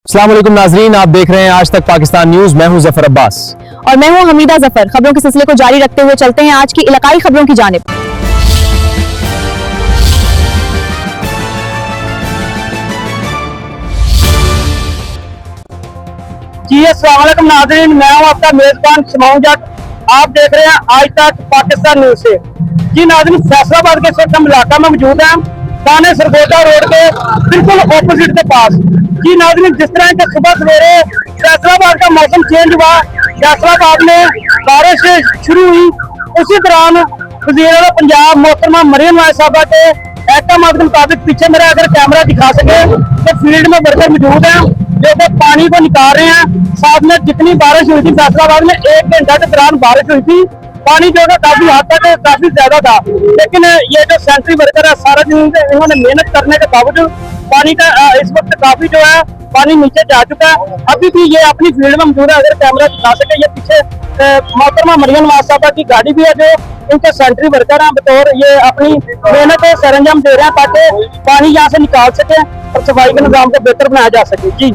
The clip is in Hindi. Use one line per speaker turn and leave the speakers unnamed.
अस्सलाम वालेकुम नाजरीन, आप देख रहे हैं आज तक पाकिस्तान न्यूज। मैं हूं जफर अब्बास
और मैं हूं हमीदा जफर। खबरों के सिलसिले को जारी रखते हुए चलते हैं आज की इलाकाई खबरों की जानिब।
जी अस्सलाम वालेकुम नाज़रीन, मैं हूं आपका मेजबान शमाउन जट। आप देख रहे हैं आज तक पाकिस्तान न्यूज से। जी नाज़रीन, फैसलाबाद के इस हम इलाका में मौजूद हैं, थाने सरगोदा रोड के बिल्कुल ऑपोजिट के पास। जी नाज़रीन, जिस तरह के सुबह सवेरे फैसलाबाद का मौसम चेंज हुआ, फैसलाबाद में बारिश शुरू हुई, उसी दौरान वज़ीर पंजाब मोहतरमा मरियम नवाज साहबा के अहकाम के मुताबिक पीछे मेरा अगर कैमरा दिखा सके तो फील्ड में वर्कर मौजूद हैं जो कि पानी को निकाल रहे हैं। साथ में जितनी बारिश हुई थी फैसलाबाद में 1 घंटे के दौरान बारिश हुई थी, पानी जो है काफी हद तक काफी ज्यादा था। लेकिन ये जो सेंट्री वर्कर है सारा दिन इन्होंने मेहनत करने के बावजूद पानी का इस वक्त काफी जो है पानी नीचे जा चुका है। अभी भी ये अपनी फील्ड में मौजूद है, अगर कैमरा दिखा सके। ये पीछे मोहतरमा मरियम नवाज साहबा की गाड़ी भी है जो इनके सेंट्री वर्कर हैं बतौर ये अपनी मेहनत सरंजाम दे रहे हैं ताकि पानी यहाँ से निकाल सके और सफाई के निजाम को बेहतर बनाया जा सके। जी।